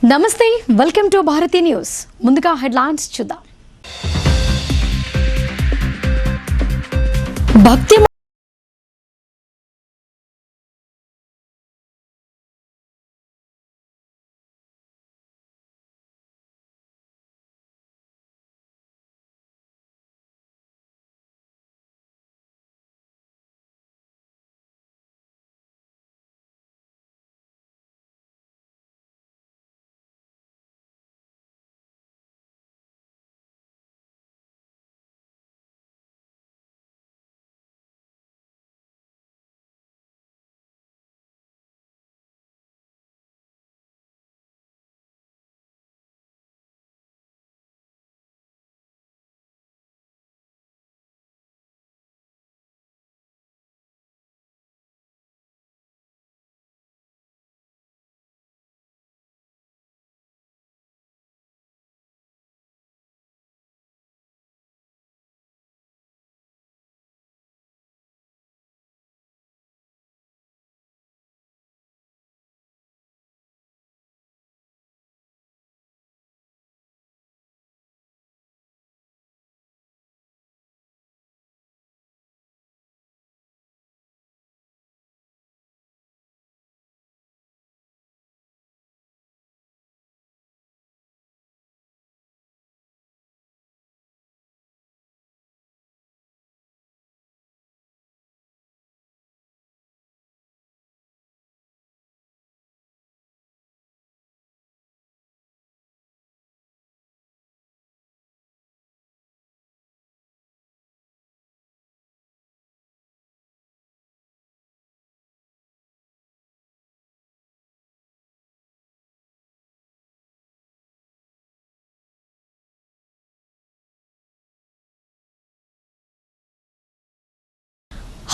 నమస్తే, welcome to Bharati news. ముందుగా headlines చూద్దాం. భక్తి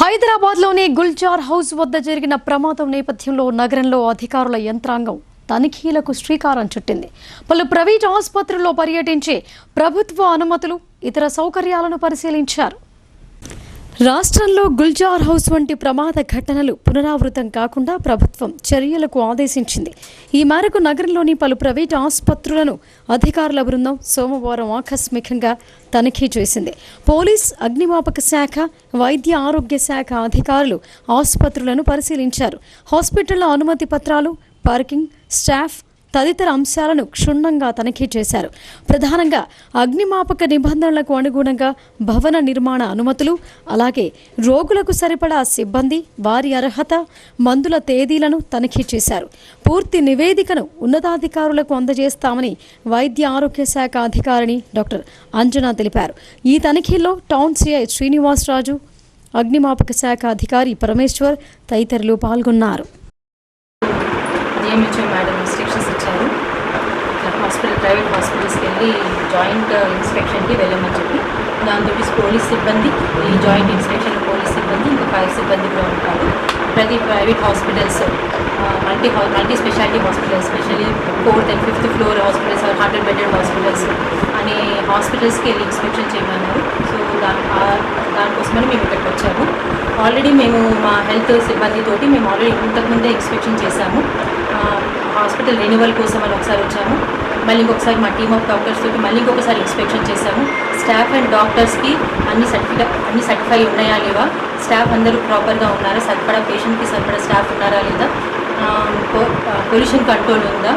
హైదరాబాద్లోని గుల్జార్ హౌస్ వద్ద జరిగిన ప్రమాదం నేపథ్యంలో నగరంలో అధికారుల యంత్రాంగం తనిఖీలకు శ్రీకారం చుట్టింది. పలు ప్రైవేట్ ఆసుపత్రుల్లో పర్యటించి ప్రభుత్వ అనుమతులు, ఇతర సౌకర్యాలను పరిశీలించారు. రాష్ట్రంలో గుల్జార్ హౌస్ వంటి ప్రమాద ఘటనలు పునరావృతం కాకుండా ప్రభుత్వం చర్యలకు ఆదేశించింది. ఈ మేరకు నగరంలోని పలు ప్రైవేట్ ఆసుపత్రులను అధికారుల బృందం సోమవారం ఆకస్మికంగా తనిఖీ చేసింది. పోలీస్, అగ్నిమాపక శాఖ, వైద్య ఆరోగ్య శాఖ అధికారులు ఆసుపత్రులను పరిశీలించారు. హాస్పిటళ్ల అనుమతి పత్రాలు, పార్కింగ్, స్టాఫ్ తదితర అంశాలను క్షుణ్ణంగా తనిఖీ చేశారు. ప్రధానంగా అగ్నిమాపక నిబంధనలకు అనుగుణంగా భవన నిర్మాణ అనుమతులు, అలాగే రోగులకు సరిపడా సిబ్బంది, వారి అర్హత, మందుల తేదీలను తనిఖీ చేశారు. పూర్తి నివేదికను ఉన్నతాధికారులకు అందజేస్తామని వైద్య ఆరోగ్య శాఖ అధికారిని డాక్టర్ అంజనా తెలిపారు. ఈ తనిఖీల్లో టౌన్ సిఐ శ్రీనివాసరాజు, అగ్నిమాపక శాఖ అధికారి పరమేశ్వర్ తదితరులు పాల్గొన్నారు. మేడం ఇన్స్ట్రక్షన్స్ ఇచ్చారు. ప్రైవేట్ హాస్పిటల్స్కి వెళ్ళి జాయింట్ ఇన్స్పెక్షన్కి వెళ్ళమని చెప్పి, దాంతో పోలీస్ సిబ్బంది, ఈ జాయింట్ ఇన్స్పెక్షన్ పోలీస్ సిబ్బంది, ఇంకా ఫైర్ సిబ్బంది కూడా ఉంటారు. ప్రతి private hospitals, multi speciality hospitals, specially 4th and 5th floor hospitals, 100 bedded hospitals అనే హాస్పిటల్స్కి వెళ్ళి ఇన్స్పెక్షన్ చేయమన్నారు. సో దానికోసమని మేము ఇక్కడికి వచ్చాము. ఆల్రెడీ మేము మా హెల్త్ సిబ్బందితోటి మేము ఆల్రెడీ ఇంతకుముందే ఇన్స్పెక్షన్ చేశాము. హాస్పిటల్ రెన్యువల్ కోసం అని ఒకసారి వచ్చాము. మళ్ళీ ఇంకొకసారి మా టీమ్ ఆఫ్ డాక్టర్స్ తోటి మళ్ళీ ఇంకొకసారి ఇన్స్పెక్షన్ చేశాము. స్టాఫ్ అండ్ డాక్టర్స్కి అన్ని సర్టిఫై ఉన్నాయా లేవా, స్టాఫ్ అందరూ ప్రాపర్గా ఉన్నారా, సరిపడా పేషెంట్కి సరిపడా స్టాఫ్ ఉన్నారా లేదా, పొల్యూషన్ కంట్రోల్ ఉందా,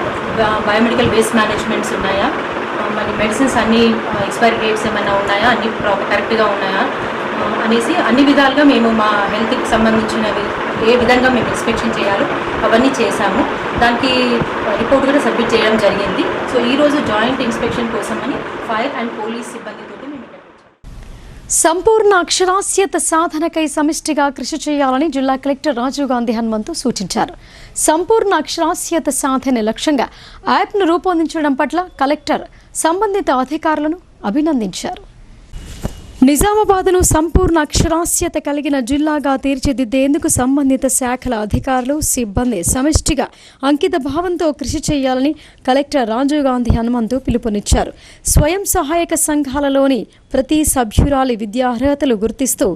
బయోమెడికల్ వేస్ట్ మేనేజ్మెంట్స్ ఉన్నాయా, మళ్ళీ మెడిసిన్స్ అన్ని ఎక్స్పైరీ డేట్స్ ఏమైనా ఉన్నాయా, అన్ని కరెక్ట్గా ఉన్నాయా అనేసి అన్ని విధాలుగా మేము మా హెల్త్కి సంబంధించినవి ఏ విధంగా మేము ఇన్స్పెక్షన్ చేయాలో అవన్నీ చేశాము. దానికి రిపోర్ట్ కూడా సబ్మిట్ చేయడం జరిగింది. సో ఈరోజు జాయింట్ ఇన్స్పెక్షన్ కోసమని ఫైర్ అండ్ పోలీస్ సిబ్బందితో మేము సంపూర్ణ అక్షరాస్యత సాధనకై సమిష్టిగా కృషి చేయాలని జిల్లా కలెక్టర్ రాజీవ్ గాంధీ హనుమంతు సూచించారు. సంపూర్ణ అక్షరాస్యత సాధన లక్ష్యంగా యాప్ను రూపొందించడం పట్ల కలెక్టర్ సంబంధిత అధికారులను అభినందించారు. నిజామాబాద్ను సంపూర్ణ అక్షరాస్యత కలిగిన జిల్లాగా తీర్చిదిద్దేందుకు సంబంధిత శాఖల అధికారులు సిబ్బంది సమిష్టిగా అంకిత భావంతో కృషి చేయాలని కలెక్టర్ రాజీవ్ గాంధీ హనుమంతు పిలుపునిచ్చారు. స్వయం సహాయక సంఘాలలోని ప్రతి సభ్యురాలి విద్యార్హతలు గుర్తిస్తూ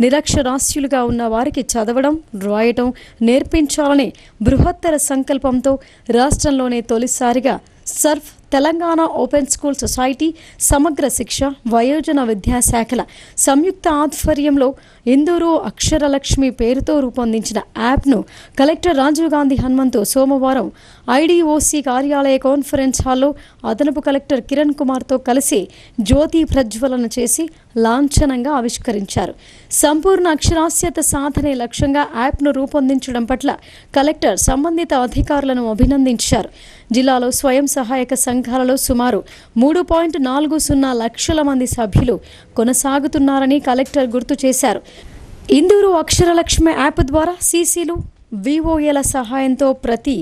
నిరక్షరాస్యులుగా ఉన్న వారికి చదవడం, రాయటం నేర్పించాలని బృహత్తర సంకల్పంతో రాష్ట్రంలోనే తొలిసారిగా Surf Telangana open school society, సమగ్ర శిక్ష, వయోజన విద్యాశాఖల సంయుక్త ఆధ్వర్యంలో ఇందూరు అక్షరలక్ష్మి పేరుతో రూపొందించిన యాప్ను కలెక్టర్ రాజీవ్ గాంధీ హనుమంతు సోమవారం ఐడిఓసి కార్యాలయ కాన్ఫరెన్స్ హాల్లో అదనపు కలెక్టర్ కిరణ్ కుమార్తో కలిసి జ్యోతి ప్రజ్వలన చేసి లాంఛనంగా ఆవిష్కరించారు. సంపూర్ణ అక్షరాస్యత సాధనే లక్ష్యంగా యాప్ను రూపొందించడం పట్ల కలెక్టర్ సంబంధిత అధికారులను అభినందించారు. జిల్లాలో స్వయం సహాయక సంఘాలలో సుమారు 3.40 లక్షల మంది సభ్యులు కొనసాగుతున్నారని కలెక్టర్ గుర్తు చేశారు. ఇందూరు అక్షరలక్ష్మి యాప్ ద్వారా సీసీలు, విఓఏల సహాయంతో ప్రతి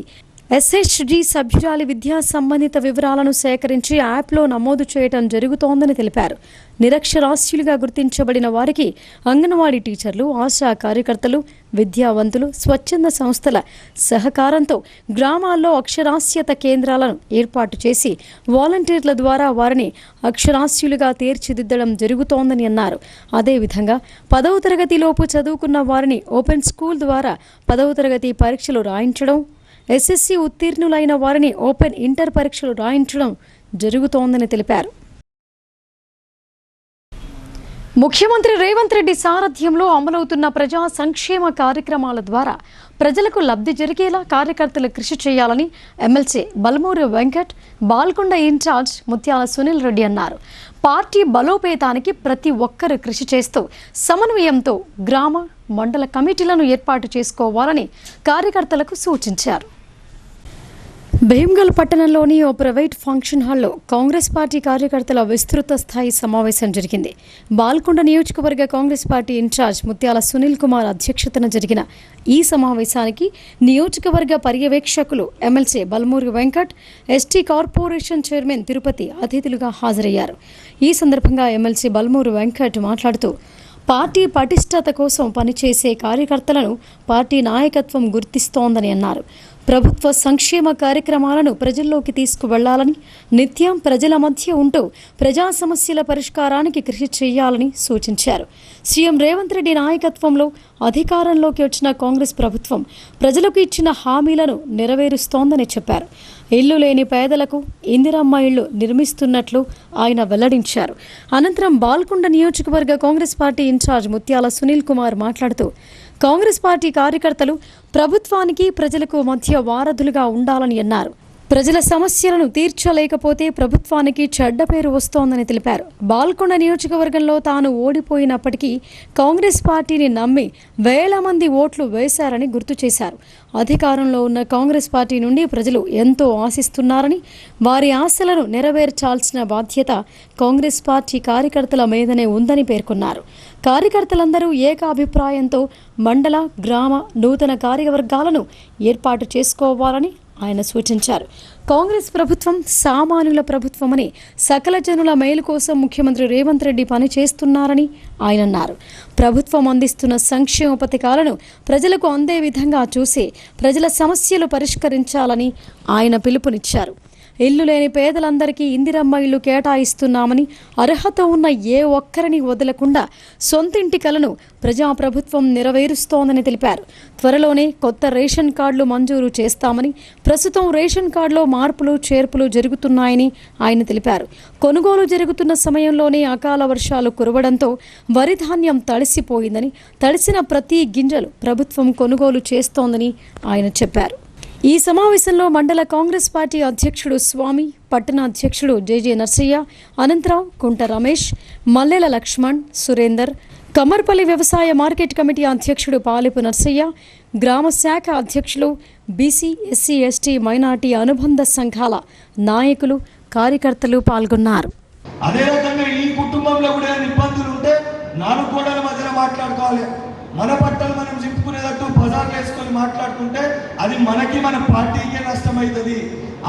ఎస్హెచ్జి సభ్యురాలి విద్యా సంబంధిత వివరాలను సేకరించి యాప్లో నమోదు చేయడం జరుగుతోందని తెలిపారు. నిరక్షరాస్యులుగా గుర్తించబడిన వారికి అంగన్వాడీ టీచర్లు, ఆశా కార్యకర్తలు, విద్యావంతులు, స్వచ్ఛంద సంస్థల సహకారంతో గ్రామాల్లో అక్షరాస్యత కేంద్రాలను ఏర్పాటు చేసి వాలంటీర్ల ద్వారా వారిని అక్షరాస్యులుగా తీర్చిదిద్దడం జరుగుతోందని అన్నారు. అదేవిధంగా 10వ తరగతిలోపు చదువుకున్న వారిని ఓపెన్ స్కూల్ ద్వారా 10వ తరగతి పరీక్షలు రాయించడం, ఎస్ఎస్సి ఉత్తీర్ణులైన వారిని ఓపెన్ ఇంటర్ పరీక్షలు రాయించడం జరుగుతోందని తెలిపారు. ముఖ్యమంత్రి రేవంత్ రెడ్డి సారథ్యంలో అమలవుతున్న ప్రజా సంక్షేమ కార్యక్రమాల ద్వారా ప్రజలకు లబ్ధి జరిగేలా కార్యకర్తలు కృషి చేయాలని ఎమ్మెల్సీ బల్మూరి వెంకట్, బాల్కొండ ఇన్ఛార్జ్ ముత్యాల సునీల్ రెడ్డి అన్నారు. పార్టీ బలోపేతానికి ప్రతి ఒక్కరూ కృషి చేస్తూ సమన్వయంతో గ్రామ, మండల కమిటీలను ఏర్పాటు చేసుకోవాలని కార్యకర్తలకు సూచించారు. భీమ్గల్ పట్టణంలోని ఓ ప్రైవేట్ ఫంక్షన్ హాల్లో కాంగ్రెస్ పార్టీ కార్యకర్తల విస్తృత స్థాయి సమావేశం జరిగింది. బాల్కొండ నియోజకవర్గ కాంగ్రెస్ పార్టీ ఇన్ఛార్జ్ ముత్యాల సునీల్ కుమార్ అధ్యక్షతన జరిగిన ఈ సమావేశానికి నియోజకవర్గ పర్యవేక్షకులు MLC Balmoori Venkat, ST corporation chairman Tirupati అతిథులుగా హాజరయ్యారు. ఈ సందర్భంగా ఎమ్మెల్సీ బల్మూరి వెంకట్ మాట్లాడుతూ పార్టీ పటిష్టత కోసం పనిచేసే కార్యకర్తలను పార్టీ నాయకత్వం గుర్తిస్తోందని అన్నారు. ప్రభుత్వ సంక్షేమ కార్యక్రమాలను ప్రజల్లోకి తీసుకువెళ్లాలని, నిత్యం ప్రజల మధ్య ఉంటూ ప్రజా సమస్యల పరిష్కారానికి కృషి చేయాలని సూచించారు. సీఎం రేవంత్ రెడ్డి నాయకత్వంలో అధికారంలోకి వచ్చిన కాంగ్రెస్ ప్రభుత్వం ప్రజలకు ఇచ్చిన హామీలను నెరవేరుస్తోందని చెప్పారు. ఇల్లు లేని పేదలకు ఇందిరమ్మ ఇళ్లు నిర్మిస్తున్నట్లు ఆయన వెల్లడించారు. అనంతరం బాల్కొండ నియోజకవర్గ కాంగ్రెస్ పార్టీ ఇన్ఛార్జ్ ముత్యాల సునీల్ కుమార్ మాట్లాడుతూ కాంగ్రెస్ పార్టీ కార్యకర్తలు ప్రభుత్వానికి, ప్రజలకు మధ్య వారధులుగా ఉండాలని అన్నారు. ప్రజల సమస్యలను తీర్చలేకపోతే ప్రభుత్వానికి చెడ్డ పేరు వస్తోందని తెలిపారు. బాల్కొండ నియోజకవర్గంలో తాను ఓడిపోయినప్పటికీ కాంగ్రెస్ పార్టీని నమ్మి వేల మంది ఓట్లు వేశారని గుర్తు చేశారు. అధికారంలో ఉన్న కాంగ్రెస్ పార్టీ నుండి ప్రజలు ఎంతో ఆశిస్తున్నారని, వారి ఆశలను నెరవేర్చాల్సిన బాధ్యత కాంగ్రెస్ పార్టీ కార్యకర్తల మీదనే ఉందని పేర్కొన్నారు. కార్యకర్తలందరూ ఏకాభిప్రాయంతో మండల, గ్రామ, నూతన కార్యవర్గాలను ఏర్పాటు చేసుకోవాలని ఆయన సూచించారు. కాంగ్రెస్ ప్రభుత్వం సామాన్యుల ప్రభుత్వమని, సకల జనుల మేలు కోసం ముఖ్యమంత్రి రేవంత్ రెడ్డి పనిచేస్తున్నారని ఆయన అన్నారు. ప్రభుత్వం అందిస్తున్న సంక్షేమ పథకాలను ప్రజలకు అందే విధంగా చూసి ప్రజల సమస్యలు పరిష్కరించాలని ఆయన పిలుపునిచ్చారు. ఇల్లు లేని పేదలందరికీ ఇందిరమ్మ ఇల్లు కేటాయిస్తున్నామని, అర్హత ఉన్న ఏ ఒక్కరిని వదలకుండా సొంతింటి కలను ప్రజాప్రభుత్వం నెరవేరుస్తోందని తెలిపారు. త్వరలోనే కొత్త రేషన్ కార్డులు మంజూరు చేస్తామని, ప్రస్తుతం రేషన్ కార్డులో మార్పులు, చేర్పులు జరుగుతున్నాయని ఆయన తెలిపారు. కొనుగోలు జరుగుతున్న సమయంలోనే అకాల వర్షాలు కురవడంతో వరి ధాన్యం తడిసిపోయిందని, తడిసిన ప్రతి గింజలు ప్రభుత్వం కొనుగోలు చేస్తోందని ఆయన చెప్పారు. ఈ సమావేశంలో మండల కాంగ్రెస్ పార్టీ అధ్యక్షుడు స్వామి, పట్టణ అధ్యక్షుడు జేజే నర్సయ్య, అనంతరావు, కుంట రమేష్, మల్లెల లక్ష్మణ్, సురేందర్, కమ్మర్పల్లి వ్యవసాయ మార్కెట్ కమిటీ అధ్యక్షుడు పాలెపు నర్సయ్య, గ్రామ శాఖ అధ్యక్షులు, బీసీ, ఎస్సీ, ఎస్టీ, మైనార్టీ అనుబంధ సంఘాల నాయకులు, కార్యకర్తలు పాల్గొన్నారు. అదే రకంగా ఈ కుటుంబంలో కూడా ఇబ్బందులు ఉంటే 4 గోడల మధ్యన మాట్లాడుకోవాలి. మన బట్టలు మనం చింపుకునేటట్టు బజార్లు వేసుకొని మాట్లాడుకుంటే అది మనకి, మన పార్టీకే నష్టమవుతుంది.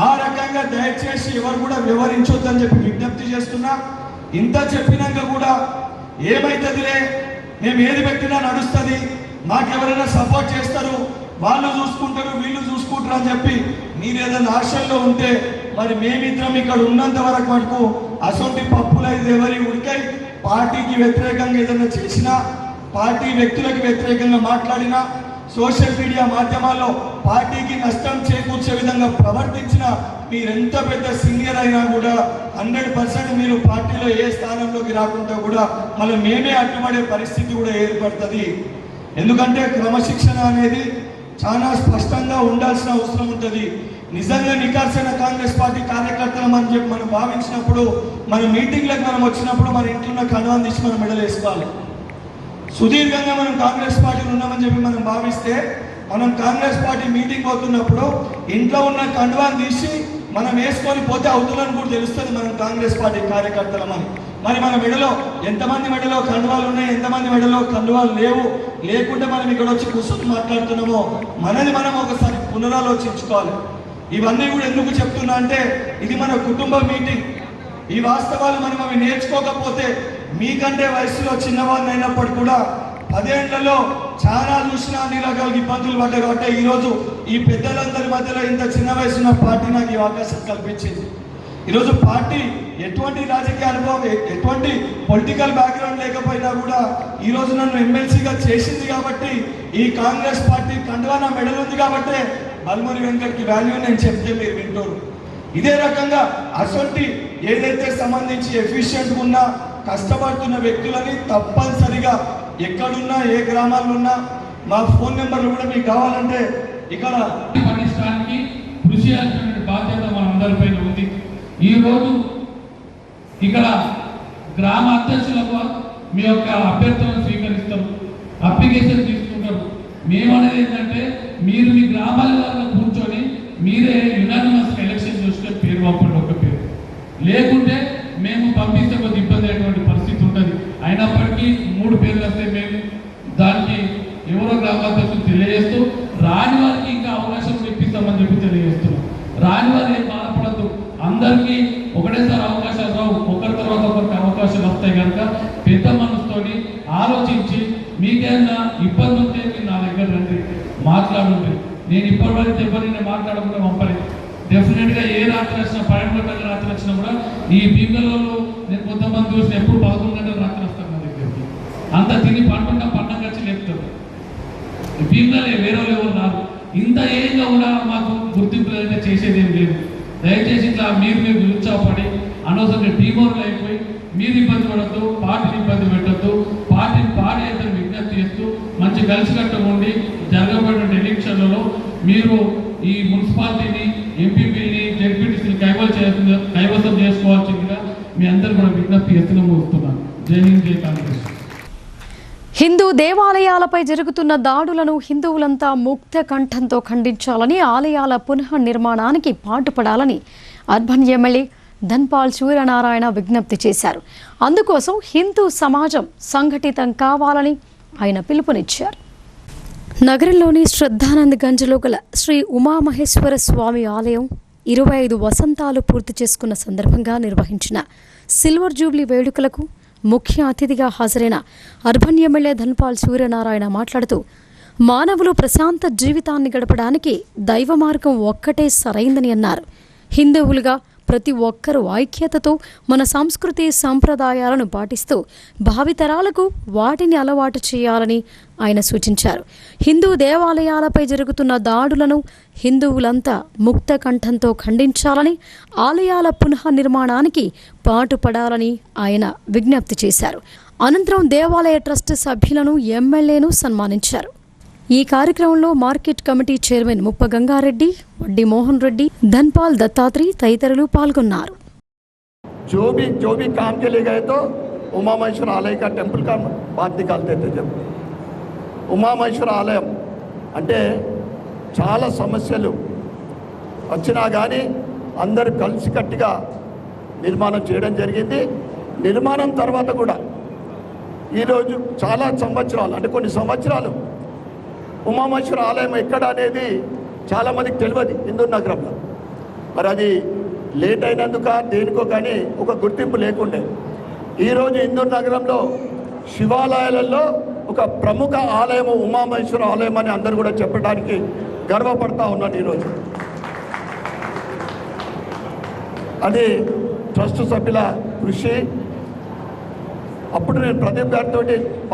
ఆ రకంగా దయచేసి ఎవరు కూడా వివరించొద్దని చెప్పి విజ్ఞప్తి చేస్తున్నా. ఇంత చెప్పినాక కూడా ఏమైతుందిలే, మేము ఏది పెట్టినా నడుస్తుంది, మాకెవరైనా సపోర్ట్ చేస్తారు, వాళ్ళు చూసుకుంటారు వీళ్ళు చూసుకుంటారు అని చెప్పి మీరు ఏదైనా ఆశల్లో ఉంటే మరి మేమిద్దరం ఇక్కడ ఉన్నంత వరకు మటుకు అసొంటి పప్పులు అయితే ఎవరి ఉడికై పార్టీకి వ్యతిరేకంగా ఏదైనా చేసినా, పార్టీ వ్యక్తులకు వ్యతిరేకంగా మాట్లాడినా, సోషల్ మీడియా మాధ్యమాల్లో పార్టీకి నష్టం చేకూర్చే విధంగా ప్రవర్తించిన మీరెంత పెద్ద సీనియర్ అయినా కూడా 100% మీరు పార్టీలో ఏ స్థానంలోకి రాకుండా కూడా మళ్ళీ మేమే అడ్డుపడే పరిస్థితి కూడా ఏర్పడుతుంది. ఎందుకంటే క్రమశిక్షణ అనేది చాలా స్పష్టంగా ఉండాల్సిన అవసరం ఉంటుంది. నిజంగా నికార్సైన కాంగ్రెస్ పార్టీ కార్యకర్తలం అని చెప్పి మనం భావించినప్పుడు మన మీటింగ్లకు మనం వచ్చినప్పుడు మన ఇంట్లో కండువాన్ని తీసి మనం మెడలు వేసుకోవాలి. సుదీర్ఘంగా మనం కాంగ్రెస్ పార్టీలో ఉన్నామని చెప్పి మనం భావిస్తే మనం కాంగ్రెస్ పార్టీ మీటింగ్ పోతున్నప్పుడు ఇంట్లో ఉన్న కండువాన్ని తీసి మనం వేసుకొని పోతే అవుతుందని కూడా తెలుస్తుంది మనం కాంగ్రెస్ పార్టీ కార్యకర్తలమని. మరి మన మెడలో ఎంతమంది మెడలో కండువాలు ఉన్నాయి, ఎంతమంది మెడలో కండువాలు లేవు, లేకుంటే మనం ఇక్కడ వచ్చి కూర్చొని మాట్లాడుతున్నామో మనది మనం ఒకసారి పునరాలోచించుకోవాలి. ఇవన్నీ కూడా ఎందుకు చెప్తున్నా అంటే ఇది మన కుటుంబ మీటింగ్. ఈ వాస్తవాలు మనం అవి నేర్చుకోకపోతే మీకంటే వయసులో చిన్నవాడిని అయినప్పుడు కూడా 10 ఏళ్లలో చాలా చూసిన అన్ని రకాల ఇబ్బందులు పడ్డాయి. కాబట్టి ఈరోజు ఈ పెద్దలందరి మధ్యలో ఇంత చిన్న వయసున్న పార్టీ నాకు ఈ అవకాశం కల్పించింది. ఈరోజు పార్టీ ఎటువంటి రాజకీయ అనుభవం, ఎటువంటి పొలిటికల్ బ్యాక్గ్రౌండ్ లేకపోయినా కూడా ఈరోజు నన్ను ఎమ్మెల్సీగా చేసింది కాబట్టి, ఈ కాంగ్రెస్ పార్టీ కండువా నా మెడల్ ఉంది కాబట్టి బల్మూరి వెంకట్కి వాల్యూ నేను చెప్తే మీరు వింటారు. ఇదే రకంగా అసొంటి ఏదైతే సంబంధించి ఎఫిషియెంట్గా ఉన్నా కష్టపడుతున్న వ్యక్తులని తప్పనిసరిగా ఎక్కడున్నా ఏ గ్రామాల్లో ఉన్నా మా ఫోన్ నెంబర్లు కూడా మీకు కావాలంటే ఇక్కడ పట్టించడానికి కృషి చేయాల్సిన బాధ్యత మనందరిపైన ఉంది. ఈరోజు ఇక్కడ గ్రామ అధ్యక్షులకు మీ యొక్క అభ్యర్థులను స్వీకరిస్తారు, అప్లికేషన్ తీసుకుంటారు. మేమనేది ఏంటంటే మీరు మీ గ్రామాలలో కూర్చొని మీరే యునానిమస్ ఎలక్షన్ చూస్తే పేరు పంపండి, ఒక పేరు. లేకుంటే మేము పంపిస్తే కొద్ది ఇబ్బంది అయ్యేటువంటి పరిస్థితి ఉంటుంది. అయినప్పటికీ 3 పేర్లు వస్తే మేము దానికి ఎవరో గ్రామాధ్యక్షులు తెలియజేస్తూ రాని వారికి ఇంకా అవకాశం ఇప్పిస్తామని చెప్పి తెలియజేస్తున్నాం. రాని వారు ఏం బాధపడద్దు, అందరికీ ఒకటేసారి అవకాశాలు రావు, ఒకరి తర్వాత ఒకరికి అవకాశాలు వస్తాయి కనుక పెద్ద మనసుతోని ఆలోచించి మీకేమైనా ఇబ్బంది ఉంటే మీరు నా దగ్గర రండి, మాట్లాడుంటే. నేను ఇప్పటివరకు ఎవరిని మాట్లాడకుండా పంపలేదు. డెఫినెట్గా ఏ రాత్రి వచ్చినా 12 గంటల రాత్రి వచ్చినా కూడా ఈ భీమలలో నేను కొంతమంది చూసిన ఎప్పుడు 11 గంటల రాత్రి వస్తాను నా దగ్గరికి. అంత తిని పండుగ వచ్చి లేపుతారు. భీమలే వేరే ఎవరు రాదు. ఇంత ఏంగా కూడా మాకు గుర్తింపు లేదంటే చేసేది ఏం లేదు. దయచేసి ఇట్లా మీరు ఉత్సాహపడి అనవసరంగా డిమోరల్ అయిపోయి మీరు ఇబ్బంది పడద్దు, పార్టీని ఇబ్బంది పెట్టద్దు. పార్టీని పాడి అయితే విజ్ఞప్తి చేస్తూ మంచి కలిసికట్టుగా ఉండి జరగబడిన ఎలక్షన్లలో మీరు ఈ మున్సిపాలిటీని, ఎంపీపీని, జెడ్పీటీసీని కైవసం చేసుకోవాల్సిందిగా మీ అందరూ కూడా విజ్ఞప్తి చేస్తూనే ముగుస్తున్నాను. జై హింద్, జై కాంగ్రెస్. హిందూ దేవాలయాలపై జరుగుతున్న దాడులను హిందువులంతా ముక్త కంఠంతో ఖండించాలని, ఆలయాల పునః నిర్మాణానికి పాటుపడాలని అర్బన్ ఎమ్మెల్యే ధన్పాల్ సూర్యనారాయణ విజ్ఞప్తి చేశారు. అందుకోసం హిందూ సమాజం సంఘటితం కావాలని ఆయన పిలుపునిచ్చారు. నగరంలోని శ్రద్ధానంద్ గంజ్లో గల శ్రీ ఉమామహేశ్వర స్వామి ఆలయం 25 వసంతాలు పూర్తి చేసుకున్న సందర్భంగా నిర్వహించిన సిల్వర్ జూబ్లీ వేడుకలకు ముఖ్య అతిథిగా హాజరైన అర్బన్ ఎమ్మెల్యే ధన్పాల్ సూర్యనారాయణ మాట్లాడుతూ, మానవులు ప్రశాంత జీవితాన్ని గడపడానికి దైవ మార్గం ఒక్కటే సరైందని అన్నారు. హిందువులుగా ప్రతి ఒక్కరూ ఐక్యతతో మన సంస్కృతి సంప్రదాయాలను పాటిస్తూ భావితరాలకు వాటిని అలవాటు చేయాలని ఆయన సూచించారు. హిందూ దేవాలయాలపై జరుగుతున్న దాడులను హిందువులంతా ముక్త కంఠంతో ఖండించాలని, ఆలయాల పునః నిర్మాణానికి పాటుపడాలని ఆయన విజ్ఞప్తి చేశారు. అనంతరం దేవాలయ ట్రస్ట్ సభ్యులను, ఎమ్మెల్యేను సన్మానించారు. ఈ కార్యక్రమంలో మార్కెట్ కమిటీ చైర్మన్ ముప్ప గంగారెడ్డి, వడ్డీ మోహన్ రెడ్డి, ధన్పాల్ దత్తాత్రి తదితరులు పాల్గొన్నారు. जो भी काम के लिए गए तो उमा महेश्वर आलय का टेंपल का बात निकालते थे. जब उमा महेश्वर ఆలయం అంటే చాలా సమస్యలు వచ్చినా కానీ అందరూ కలిసికట్టుగా నిర్మాణం చేయడం జరిగింది. నిర్మాణం తర్వాత కూడా ఈరోజు చాలా సంవత్సరాలు అంటే కొన్ని సంవత్సరాలు ఉమామహేశ్వర ఆలయం ఎక్కడ అనేది చాలామందికి తెలియదు హిందూ నగరంలో. మరి అది లేట్ అయినందుక దేనికో కానీ ఒక గుర్తింపు లేకుండే. ఈరోజు హిందూ నగరంలో శివాలయాలలో ఒక ప్రముఖ ఆలయము ఉమామహేశ్వర ఆలయం అని అందరూ కూడా చెప్పడానికి గర్వపడతా ఉన్నాను ఈరోజు. అది ట్రస్ట్ సభ్యుల కృషి. అప్పుడు నేను ప్రదీప్ గారితో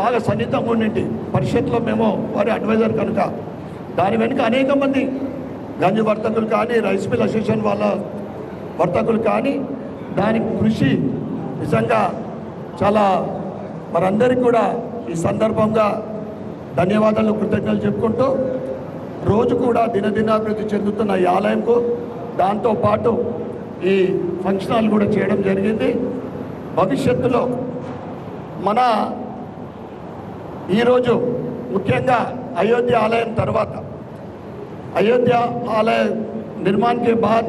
బాగా సన్నిహితంగా ఉండింటి, పరిషత్లో మేము వారి అడ్వైజర్ కనుక. దాని వెనుక అనేక మంది గంజి వర్తకులు కానీ, రైస్ మిల్ అసోసియేషన్ వాళ్ళ వర్తకులు కానీ, దాని కృషి నిజంగా చాలా మనందరికీ కూడా ఈ సందర్భంగా ధన్యవాదాలు, కృతజ్ఞతలు చెప్పుకుంటూ, రోజు కూడా దినదినాభివృద్ధి చెందుతున్న ఈ ఆలయంకు దాంతోపాటు ఈ ఫంక్షన్ హాల్ కూడా చేయడం జరిగింది. భవిష్యత్తులో మన ఈరోజు ముఖ్యంగా అయోధ్య ఆలయం తర్వాత, अयोध्या आलय निर्माण के बाद,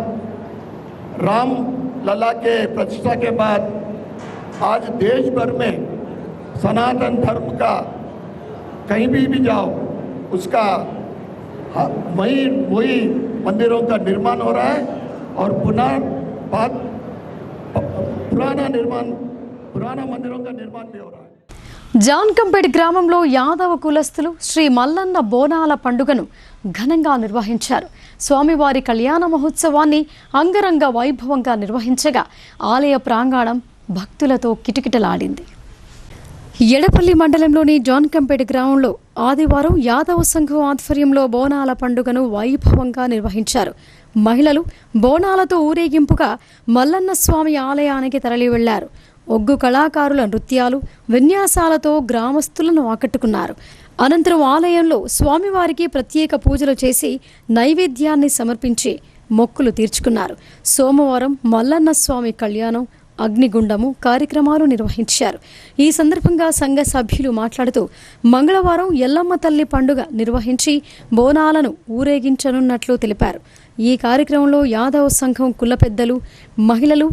राम लला के प्रतिष्ठा के बाद आज देश भर में सनातन धर्म का कहीं भी जाओ उसका वही मंदिरों का निर्माण हो रहा है और पुराना मंदिरों का निर्माण भी हो रहा है. జాన్కంపేట్ గ్రామంలో యాదవ కులస్తులు శ్రీ మల్లన్న బోనాల పండుగను ఘనంగా నిర్వహించారు. స్వామివారి కళ్యాణ మహోత్సవాన్ని అంగరంగ వైభవంగా నిర్వహించగా ఆలయ ప్రాంగణం భక్తులతో కిటకిటలాడింది. ఎడపల్లి మండలంలోని జాన్కంపేట్ గ్రామంలో ఆదివారం యాదవ సంఘం ఆధ్వర్యంలో బోనాల పండుగను వైభవంగా నిర్వహించారు. మహిళలు బోనాలతో ఊరేగింపుగా మల్లన్న స్వామి ఆలయానికి తరలి వెళ్లారు. ఒగ్గు కళాకారుల నృత్యాలు, విన్యాసాలతో గ్రామస్తులను ఆకట్టుకున్నారు. అనంతరం ఆలయంలో స్వామివారికి ప్రత్యేక పూజలు చేసి నైవేద్యాన్ని సమర్పించి మొక్కులు తీర్చుకున్నారు. సోమవారం మల్లన్న స్వామి కళ్యాణం, అగ్నిగుండము కార్యక్రమాలు నిర్వహించారు. ఈ సందర్భంగా సంఘ సభ్యులు మాట్లాడుతూ మంగళవారం ఎల్లమ్మ తల్లి పండుగ నిర్వహించి బోనాలను ఊరేగించనున్నట్లు తెలిపారు. ఈ కార్యక్రమంలో యాదవ సంఘం కుల పెద్దలు, మహిళలు,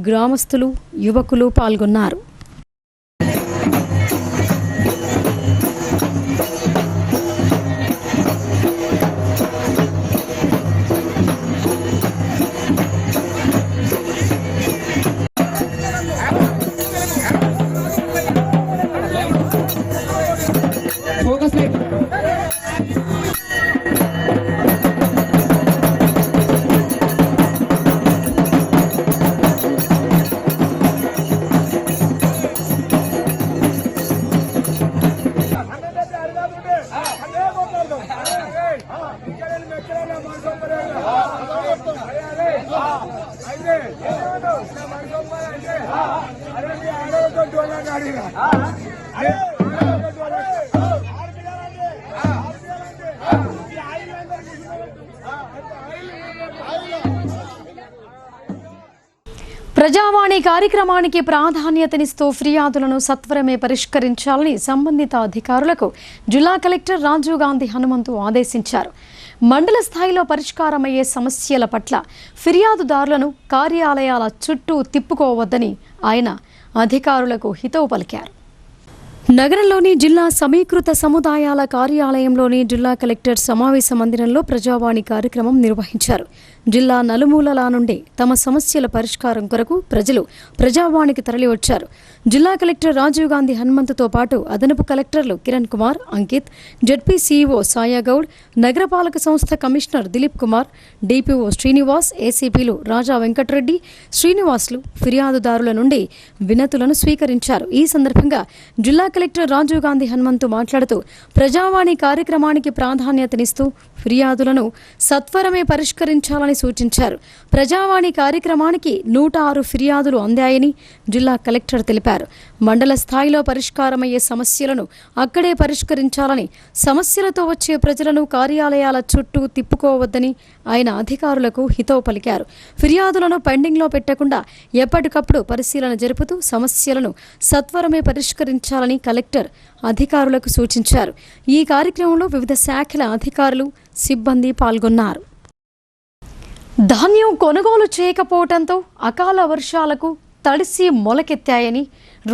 గ్రామస్తులు, యువకులు పాల్గొన్నారు. ప్రజావాణి కార్యక్రమానికి ప్రాధాన్యతనిస్తూ ఫిర్యాదులను సత్వరమే పరిష్కరించాలని సంబంధిత అధికారులకు జిల్లా కలెక్టర్ రాజీవ్ గాంధీ హనుమంతు ఆదేశించారు. మండల స్థాయిలో పరిష్కారమయ్యే సమస్యల పట్ల ఫిర్యాదుదారులను కార్యాలయాల చుట్టూ తిప్పుకోవద్దని ఆయన అధికారులకు హితవు పలికారు. నగరంలోని జిల్లా సమీకృత సముదాయాల కార్యాలయంలోని జిల్లా కలెక్టర్ సమావేశ మందిరంలో ప్రజావాణి కార్యక్రమం నిర్వహించారు. జిల్లా నలుమూలల నుండి తమ సమస్యల పరిష్కారం కొరకు ప్రజలు ప్రజావాణికి తరలివచ్చారు. జిల్లా కలెక్టర్ రాజీవ్ గాంధీ హనుమంతుతో పాటు అదనపు కలెక్టర్లు కిరణ్ కుమార్, అంకిత్, జెడ్పీ సీఈఓ సాయాగౌడ్, నగరపాలక సంస్థ కమిషనర్ దిలీప్ కుమార్, డిపిఓ శ్రీనివాస్, ఏసీపీలు రాజా వెంకటరెడ్డి, శ్రీనివాసులు ఫిర్యాదుదారుల నుండి వినతులను స్వీకరించారు. ఈ సందర్భంగా జిల్లా కలెక్టర్ రాజీవ్ గాంధీ హనుమంతు మాట్లాడుతూ ప్రజావాణి కార్యక్రమానికి ప్రాధాన్యతనిస్తూ ఫిర్యాదులను సత్వరమే పరిష్కరించాలని సూచించారు. ప్రజావాణి కార్యక్రమానికి 106 ఫిర్యాదులు అందాయని జిల్లా కలెక్టర్ తెలిపారు. మండల స్థాయిలో పరిష్కారమయ్యే సమస్యలను అక్కడే పరిష్కరించాలని, సమస్యలతో వచ్చే ప్రజలను కార్యాలయాల చుట్టూ తిప్పుకోవద్దని ఆయన అధికారులకు హితవు పలికారు. ఫిర్యాదులను పెండింగ్లో పెట్టకుండా ఎప్పటికప్పుడు పరిశీలన జరుపుతూ సమస్యలను సత్వరమే పరిష్కరించాలని కలెక్టర్ అధికారులకు సూచించారు. ఈ కార్యక్రమంలో వివిధ శాఖల అధికారులు, సిబ్బంది పాల్గొన్నారు. ధాన్యం కొనుగోలు చేయకపోవడంతో అకాల వర్షాలకు తడిసి మొలకెత్తాయని,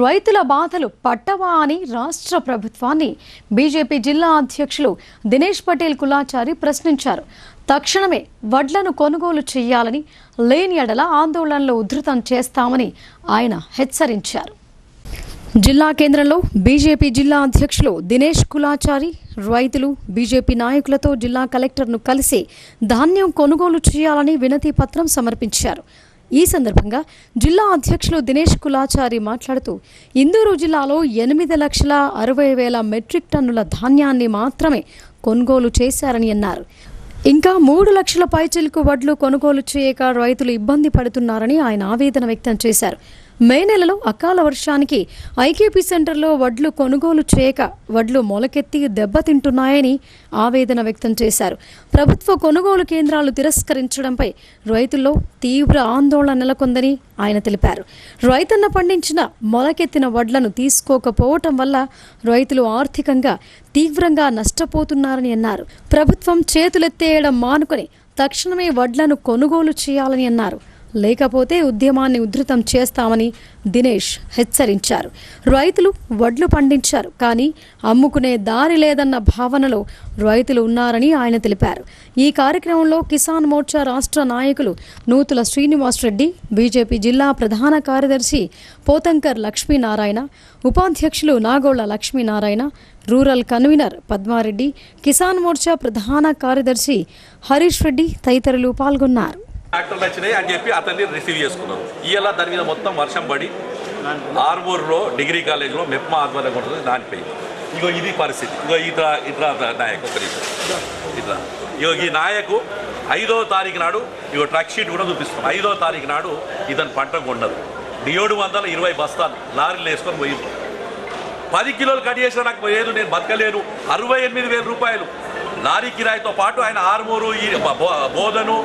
రైతుల బాధలు పట్టవా అని రాష్ట్ర ప్రభుత్వాన్ని బీజేపీ జిల్లా అధ్యక్షులు దినేష్ పటేల్ కులాచారి ప్రశ్నించారు. తక్షణమే వడ్లను కొనుగోలు చేయాలని, లేని ఎడల ఆందోళనలు ఉధృతం చేస్తామని ఆయన హెచ్చరించారు. జిల్లా కేంద్రంలో బీజేపీ జిల్లా అధ్యక్షులు దినేష్ కులాచారి రైతులు బీజేపీ నాయకులతో జిల్లా కలెక్టర్ను కలిసి ధాన్యం కొనుగోలు చేయాలని వినతి పత్రం సమర్పించారు. ఈ సందర్భంగా జిల్లా అధ్యక్షులు దినేష్ కులాచారి మాట్లాడుతూ ఇందూరు జిల్లాలో 8,60,60,000 మెట్రిక్ టన్నుల ధాన్యాన్ని మాత్రమే కొనుగోలు చేశారని అన్నారు. ఇంకా 3 లక్షల పైచిలకు వడ్లు కొనుగోలు చేయక రైతులు ఇబ్బంది పడుతున్నారని ఆయన ఆవేదన వ్యక్తం చేశారు. మే నెలలో అకాల వర్షానికి ఐకేపీ సెంటర్లో వడ్లు కొనుగోలు చేయక వడ్లు మొలకెత్తి దెబ్బతింటున్నాయని ఆవేదన వ్యక్తం చేశారు. ప్రభుత్వ కొనుగోలు కేంద్రాలు తిరస్కరించడంపై రైతుల్లో తీవ్ర ఆందోళన నెలకొందని ఆయన తెలిపారు. రైతన్న పండించిన మొలకెత్తిన వడ్లను తీసుకోకపోవటం వల్ల రైతులు ఆర్థికంగా తీవ్రంగా నష్టపోతున్నారని అన్నారు. ప్రభుత్వం చేతులెత్తేయడం మానుకొని తక్షణమే వడ్లను కొనుగోలు చేయాలని అన్నారు. లేకపోతే ఉద్యమాన్ని ఉధృతం చేస్తామని దినేష్ హెచ్చరించారు. రైతులు వడ్లు పండించారు, కానీ అమ్ముకునే దారి లేదన్న భావనలో రైతులు ఉన్నారని ఆయన తెలిపారు. ఈ కార్యక్రమంలో కిసాన్ మోర్చా రాష్ట్ర నాయకులు నూతుల శ్రీనివాస్ రెడ్డి, బీజేపీ జిల్లా ప్రధాన కార్యదర్శి పోతంకర్ లక్ష్మీనారాయణ, ఉపాధ్యక్షులు నాగోళ్ల లక్ష్మీనారాయణ, రూరల్ కన్వీనర్ పద్మారెడ్డి, కిసాన్ మోర్చా ప్రధాన కార్యదర్శి హరీష్ రెడ్డి తదితరులు పాల్గొన్నారు. ట్రాక్టర్లు వచ్చినాయి అని చెప్పి అతన్ని రిసీవ్ చేసుకున్నాం. ఇవాళ దాని మీద మొత్తం వర్షం పడి ఆర్మూర్లో డిగ్రీ కాలేజ్లో మెప్మా ఆధ్వర్యం ఉంటుంది దానిపోయింది. ఇగో ఇది పరిస్థితి. ఇగో ఇట్లా నాయకు ఒక ఇట్లా ఇగో ఈ నాయకు 5వ తారీఖు నాడు ఇగో ట్రక్ షీట్ కూడా చూపిస్తాం. 5వ తారీఖు నాడు ఇతని పంట కొండదు 720 బస్తాలు లారీలు వేసుకొని పోయింది. 10 కిలోలు కట్ చేసినా నాకు పోయేది, నేను బతకలేను. 68,000 రూపాయలు లారీ కిరాయితో పాటు ఆయన ఆర్మూరు బోధను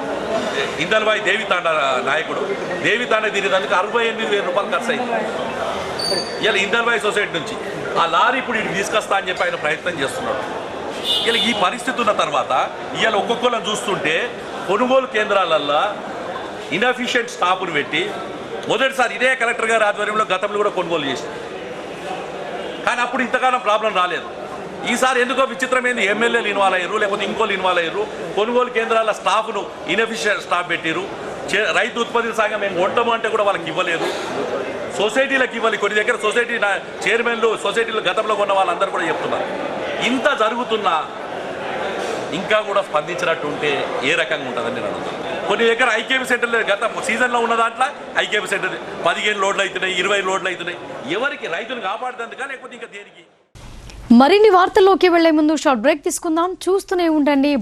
ఇందల్వాయి దేవితాండ నాయకుడు దేవితాండ తిరిగినందుకు 68,000 రూపాయలు ఖర్చు అయింది. ఇలా ఇందల్వాయి సొసైటీ నుంచి ఆ లారీ ఇప్పుడు ఇటు తీసుకొస్తా అని చెప్పి ఆయన ప్రయత్నం చేస్తున్నాడు. ఇలా ఈ పరిస్థితి ఉన్న తర్వాత ఇవాళ ఒక్కొక్కళ్ళని చూస్తుంటే కొనుగోలు కేంద్రాలల్లో ఇన్ఎఫిషియెంట్ స్టాఫ్ను పెట్టి మొదటిసారి ఇదే కలెక్టర్ గారి ఆధ్వర్యంలో గతంలో కూడా కొనుగోలు చేసింది, కానీ అప్పుడు ఇంతకాలం ప్రాబ్లం రాలేదు. ఈసారి ఎందుకో విచిత్రమైంది, ఎమ్మెల్యేలు ఇన్వాల్వ్ అయ్యారు, లేకపోతే ఇంకోళ్ళు ఇన్వాల్వ్ అయ్యారు. కొనుగోలు కేంద్రాల స్టాఫ్ను ఇన్ఎఫిషియెంట్ స్టాఫ్ పెట్టారు. రైతు ఉత్పత్తి సంఘం మేము కొంటాము అంటే కూడా వాళ్ళకి ఇవ్వలేదు, సొసైటీలకు ఇవ్వాలి. కొన్ని దగ్గర సొసైటీ చైర్మన్లు సొసైటీలు గతంలో కొన్న వాళ్ళందరూ కూడా చెప్తున్నారు. ఇంత జరుగుతున్నా ఇంకా కూడా స్పందించినట్టు ఉంటే ఏ రకంగా ఉంటుందని నేను అడుగుతున్నాను. కొన్ని దగ్గర ఐకేపీ సెంటర్లు గత సీజన్లో ఉన్న దాంట్లో ఐకేపీ సెంటర్ 15 లోడ్లు అవుతున్నాయి, 20 లోడ్లు అవుతున్నాయి. ఎవరికి? రైతును కాపాడుతుందిగా లేకపోతే ఇంకా దేనికి? మరిన్ని వార్తల్లోకి వెళ్లే ముందు షార్ట్ బ్రేక్ తీసుకుందాం. చూస్తూనే ఉండండి.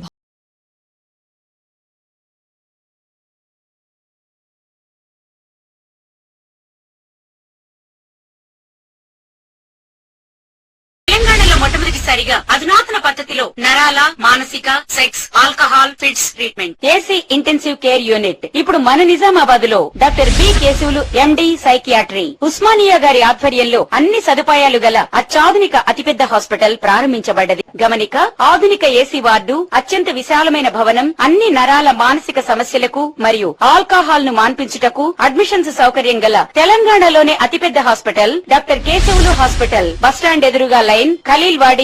మొట్టమొదటిసారిగా అధునాతన పద్ధతిలో నరాల, మానసిక, sex, alcohol, fits treatment, AC intensive care unit ఇప్పుడు మన నిజామాబాద్ లో doctor B Keshavulu MD psychiatry Osmania గారి ఆధ్వర్యంలో అన్ని సదుపాయాలు గల అత్యాధునిక అతిపెద్ద హాస్పిటల్ ప్రారంభించబడ్డది. గమనిక, ఆధునిక ఏసీ వార్డు, అత్యంత విశాలమైన భవనం, అన్ని నరాల మానసిక సమస్యలకు మరియు ఆల్కహాల్ ను మాన్పించుటకు అడ్మిషన్స్ సౌకర్యం గల తెలంగాణలోనే అతిపెద్ద hospital doctor Keshavulu hospital. Bus stand ఎదురుగా లైన్, ఖలీల్వాడి.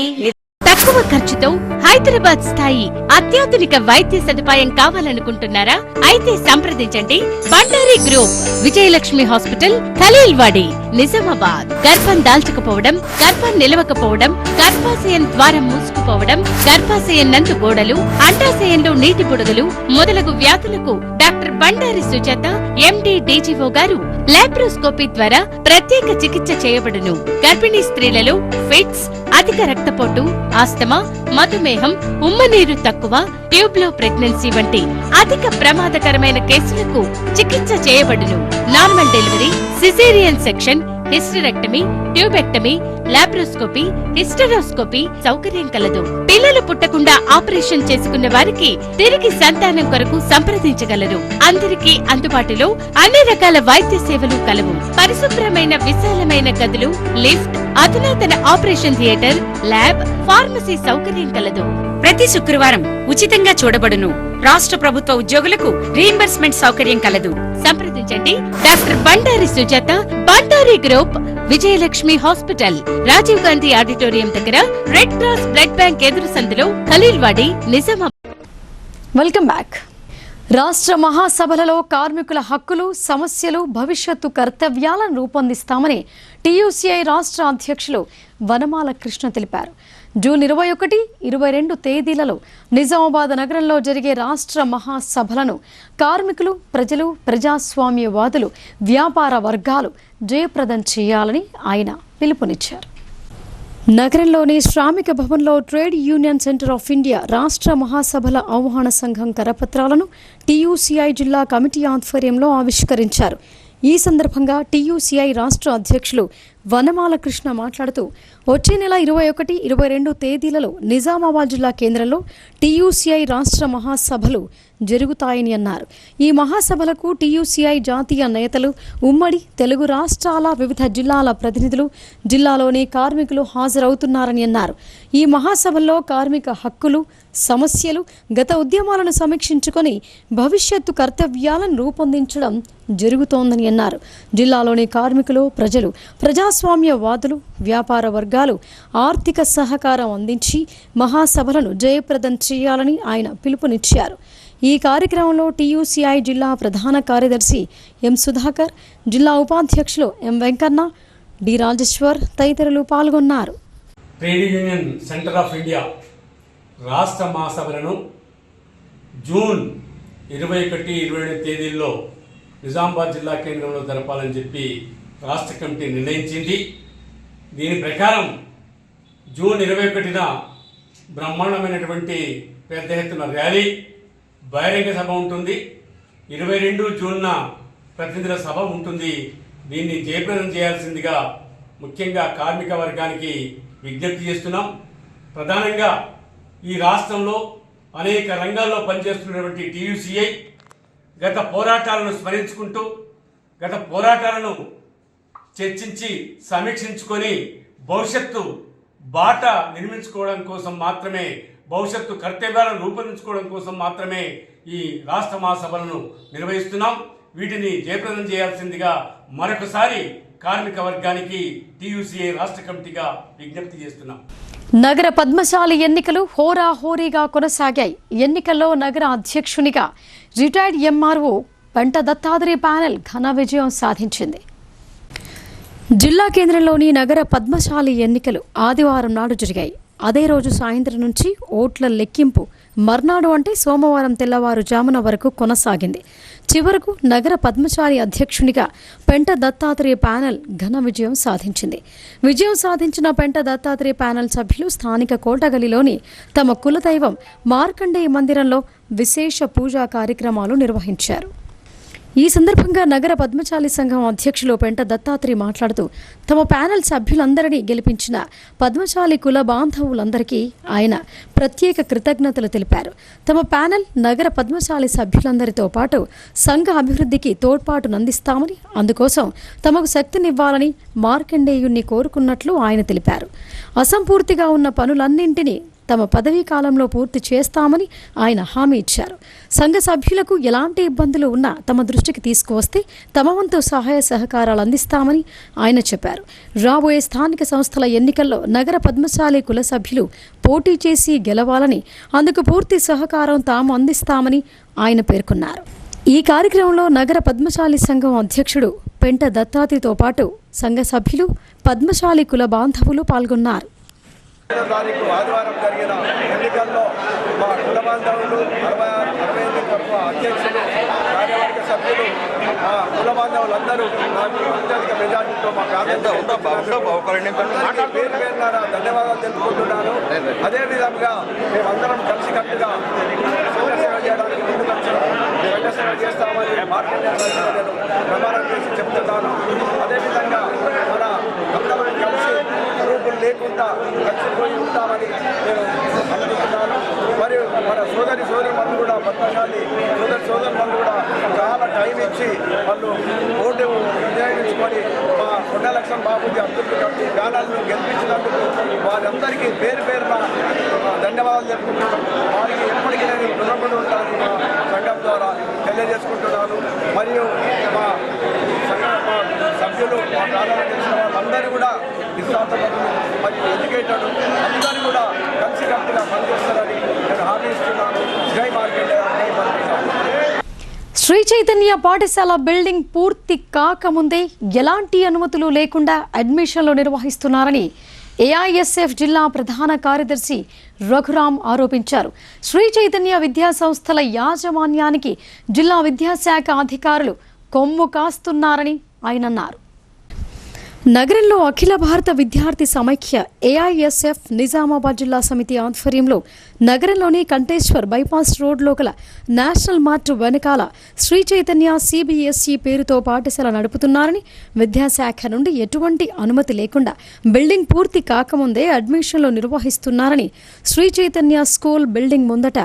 తక్కువ ఖర్చుతో హైదరాబాద్ స్థాయి అత్యాధునిక వైద్య సదుపాయం కావాలనుకుంటున్నారా? అయితే సంప్రదించండి బండారి గ్రూప్, విజయలక్ష్మి హాస్పిటల్, ఖలీల్వాడి, నిజామాబాద్. గర్భం దాల్చకపోవడం, గర్భం నిలవకపోవడం, గర్భాశయం ద్వారం మూసుకుపోవడం, గర్భాశయం నందు గోడలు, అండాశయంలో నీటి బుడగలు మొదలగు వ్యాధులకు డాక్టర్ బండారి సుజాత ఎండి డీజీఓ గారు లాప్రోస్కోపీ ద్వారా ప్రత్యేక చికిత్స చేయబడును. గర్భిణీ స్త్రీలలో ఫిట్స్, అధిక రక్తపోటు, ఆస్తమా, మధుమేహం, ఉమ్మనీరు తక్కువ, ట్యూబ్లో ప్రెగ్నెన్సీ వంటి అధిక ప్రమాదకరమైన కేసులకు చికిత్స చేయబడును. Normal delivery, caesarean section, hysterectomy, tubectomy, laparoscopy, hysteroscopy సౌకర్యం కలదు. పిల్లలు పుట్టకుండా ఆపరేషన్ చేసుకున్న వారికి తిరిగి సంతానం కొరకు సంప్రదించగలరు. అందరికీ అందుబాటులో అన్ని రకాల వైద్య సేవలు కలవు. పరిశుభ్రమైన విశాలమైన గదులు, లిఫ్ట్, అధునాతన ఆపరేషన్ థియేటర్, ల్యాబ్, ఫార్మసీ సౌకర్యం కలదు. ప్రతి శుక్రవారం ఉచితంగా చూడబడును. రాష్ట్ర ప్రభుత్వ ఉద్యోగులకు రీయింబర్స్మెంట్ సౌకర్యం కలదు. సంప్రదించండి doctor Bandari Sujatha, Bandari group, Vijayalakshmi hospital, Rajiv Gandhi auditorium దగ్గర, రెడ్ క్రాస్ బ్లడ్ బ్యాంక్ ఎదురు సందులో, ఖలీల్వాడి, నిజామాబాద్. Welcome back. రాష్ట్ర మహాసభలలో కార్మికుల హక్కులు, సమస్యలు, భవిష్యత్తు కర్తవ్యాలను రూపొందిస్తామని టీయూసీఐ రాష్ట్ర అధ్యక్షులు వనమాల కృష్ణ తెలిపారు. జూన్ 21, 22 తేదీలలో నిజామాబాద్ నగరంలో జరిగే రాష్ట్ర మహాసభలను కార్మికులు, ప్రజలు, ప్రజాస్వామ్యవాదులు, వ్యాపార వర్గాలు జయప్రదం చేయాలని ఆయన పిలుపునిచ్చారు. నగరంలోని శ్రామిక భవన్లో trade union centre of India రాష్ట్ర మహాసభల ఆహ్వాన సంఘం కరపత్రాలను టీయూసీఐ జిల్లా కమిటీ ఆధ్వర్యంలో ఆవిష్కరించారు. ఈ సందర్భంగా టీయూసీఐ రాష్ట్ర అధ్యక్షులు వనమాల కృష్ణ మాట్లాడుతూ వచ్చే నెల 21, 22 తేదీలలో నిజామాబాద్ జిల్లా కేంద్రంలో టీయూసీఐ రాష్ట్ర మహాసభలు జరుగుతాయని అన్నారు. ఈ మహాసభలకు టీయూసీఐ జాతీయ నేతలు, ఉమ్మడి తెలుగు రాష్ట్రాల వివిధ జిల్లాల ప్రతినిధులు, జిల్లాలోని కార్మికులు హాజరవుతున్నారని అన్నారు. ఈ మహాసభల్లో కార్మిక హక్కులు, సమస్యలు, గత ఉద్యమాలను సమీక్షించుకొని భవిష్యత్తు కర్తవ్యాలను రూపొందించడం జరుగుతోందని అన్నారు. జిల్లాలోని కార్మికులు, ప్రజలు, ప్రజాస్వామ్యవాదులు, వ్యాపార వర్గాలు ఆర్థిక సహకారం అందించి మహాసభలను జయప్రదం చేయాలని ఆయన పిలుపునిచ్చారు. ఈ కార్యక్రమంలో టీయూసీఐ జిల్లా ప్రధాన కార్యదర్శి ఎం సుధాకర్, జిల్లా ఉపాధ్యక్షులు ఎం వెంకన్న, డి రాజేశ్వర్ తదితరులు పాల్గొన్నారు. Trade union centre of India రాష్ట్ర మహాసభలను జూన్ 21, 22 తేదీల్లో నిజామాబాద్ జిల్లా కేంద్రంలో జరపాలని చెప్పి రాష్ట్ర కమిటీ నిర్ణయించింది. దీని ప్రకారం జూన్ 21న బ్రహ్మాండమైనటువంటి పెద్ద ఎత్తున ర్యాలీ, బహిరంగ సభ ఉంటుంది. 22 జూన్న ప్రతినిధుల సభ ఉంటుంది. దీన్ని జయప్రదం చేయాల్సిందిగా ముఖ్యంగా కార్మిక వర్గానికి విజ్ఞప్తి చేస్తున్నాం. ప్రధానంగా ఈ రాష్ట్రంలో అనేక రంగాల్లో పనిచేస్తున్నటువంటి టీయూసీఐ గత పోరాటాలను స్మరించుకుంటూ, గత పోరాటాలను చర్చించి సమీక్షించుకొని భవిష్యత్తు బాట నిర్మించుకోవడం కోసం మాత్రమే, భవిష్యత్తు కర్తవ్యాలను రూపొందించుకోవడం కోసం మాత్రమే ఈ రాష్ట్ర మహాసభలను నిర్వహిస్తున్నాం. వీటిని జయప్రదం చేయాల్సిందిగా మరొకసారి కార్మిక వర్గానికి టీయూసీఐ రాష్ట్ర కమిటీగా విజ్ఞప్తి చేస్తున్నాం. నగర పద్మశాలి ఎన్నికలు హోరాహోరీగా కొనసాగాయి. ఎన్నికల్లో నగర అధ్యక్షునిగా రిటైర్డ్ ఎంఆర్ఓ పెంట దత్తాత్రేయ ప్యానెల్ ఘన విజయం సాధించింది. జిల్లా కేంద్రంలోని నగర పద్మశాలి ఎన్నికలు ఆదివారం నాడు జరిగాయి. అదే రోజు సాయంత్రం నుంచి ఓట్ల లెక్కింపు మర్నాడు అంటే సోమవారం తెల్లవారుజామున వరకు కొనసాగింది. చివరకు నగర పద్మశాలి అధ్యక్షునిగా పెంట దత్తాత్రేయ ప్యానెల్ ఘన విజయం సాధించింది. విజయం సాధించిన పెంట దత్తాత్రేయ ప్యానెల్ సభ్యులు స్థానిక కోటగలిలోని తమ కులదైవం మార్కండేయ మందిరంలో విశేష పూజా కార్యక్రమాలు నిర్వహించారు. ఈ సందర్భంగా నగర పద్మశాలి సంఘం అధ్యక్షులు పెంట దత్తాత్రేయ మాట్లాడుతూ తమ ప్యానెల్ సభ్యులందరినీ గెలిపించిన పద్మశాలి కుల బాంధవులందరికీ ఆయన ప్రత్యేక కృతజ్ఞతలు తెలిపారు. తమ ప్యానెల్ నగర పద్మశాలి సభ్యులందరితో పాటు సంఘ అభివృద్ధికి తోడ్పాటునందిస్తామని, అందుకోసం తమకు శక్తినివ్వాలని మార్కండేయుణ్ణి కోరుకున్నట్లు ఆయన తెలిపారు. అసంపూర్తిగా ఉన్న పనులన్నింటినీ తమ పదవీ కాలంలో పూర్తి చేస్తామని ఆయన హామీ ఇచ్చారు. సంఘ సభ్యులకు ఎలాంటి ఇబ్బందులు ఉన్నా తమ దృష్టికి తీసుకువస్తే తమ వంతు సహాయ సహకారాలు అందిస్తామని ఆయన చెప్పారు. రాబోయే స్థానిక సంస్థల ఎన్నికల్లో నగర పద్మశాలి కుల సభ్యులు పోటీ చేసి గెలవాలని, అందుకు పూర్తి సహకారం తాము అందిస్తామని ఆయన పేర్కొన్నారు. ఈ కార్యక్రమంలో నగర పద్మశాలి సంఘం అధ్యక్షుడు పెంట దత్తాత్రేయతో పాటు సంఘ సభ్యులు, పద్మశాలి కుల బాంధవులు పాల్గొన్నారు. తారీఖు ఆదివారం జరిగిన ఎన్నికల్లో మా కుల బాంధవులు 65 వరకు అధ్యక్షులు, కార్యవర్గ సభ్యులు, మా కుల బాంధవులందరూ నాకు అత్యధిక మెజార్టీతో మా పేరు ధన్యవాదాలు తెలుపుకుంటున్నాను. అదేవిధంగా మేమందరం కలిసికట్టుగా సేవ చేయడానికి ముందుకొచ్చి సేవ చేస్తామని మార్కెట్ ప్రమాణం చేసి చెప్తున్నాను. అదేవిధంగా మన అందరం కలిసి గ్రూపులు లేకుండా కలిసిపోయి ఉంటామని నేను అనుకుంటున్నాను. మరియు మన సోదరిమణులు కూడా, పద్మశాలి సోదరిమణులు కూడా చాలా టైం ఇచ్చి వాళ్ళు ఓటు వినియోగించుకొని మా కొండలక్ష్మణ బాబుజీ అబ్దుల్ కలాం గానాలను గెలిపించినందుకు వారందరికీ పేరు పేరున ధన్యవాదాలు చెప్పుకుంటున్నాను. వారికి ఎప్పటికీ నేను రుణపడి ఉంటాను మా సంఘం ద్వారా తెలియజేసుకుంటున్నాను. మరియు మా సభ్యులు, మా ప్రాణాలు తెలిసిన వాళ్ళందరూ కూడా విశ్వాసపరులు మరియు ఎడ్యుకేటెడ్ అందరూ కూడా కలిసికట్టుగా పనిచేస్తారని నేను హామీ ఇస్తున్నాను. జై మార్కెట్, జై మార్కెట్. శ్రీ చైతన్య పాఠశాల బిల్డింగ్ పూర్తి కాకముందే ఎలాంటి అనుమతులు లేకుండా అడ్మిషన్లు నిర్వహిస్తున్నారని ఏఐఎస్ఎఫ్ జిల్లా ప్రధాన కార్యదర్శి రఘురాం ఆరోపించారు. శ్రీ చైతన్య విద్యా సంస్థల యాజమాన్యానికి జిల్లా విద్యాశాఖ అధికారులు కొమ్ము కాస్తున్నారని ఆయన అన్నారు. నగరంలో అఖిల భారత విద్యార్థి సమైక్య ఏఐఎస్ఎఫ్ నిజామాబాద్ జిల్లా సమితి ఆధ్వర్యంలో నగరంలోని కంటేశ్వర్ బైపాస్ రోడ్లో గల నేషనల్ మార్ట్ వెనకాల శ్రీ చైతన్య సిబిఎస్ఈ పేరుతో పాఠశాల నడుపుతున్నారని, విద్యాశాఖ నుండి ఎటువంటి అనుమతి లేకుండా బిల్డింగ్ పూర్తి కాకముందే అడ్మిషన్లు నిర్వహిస్తున్నారని శ్రీ చైతన్య స్కూల్ బిల్డింగ్ ముందట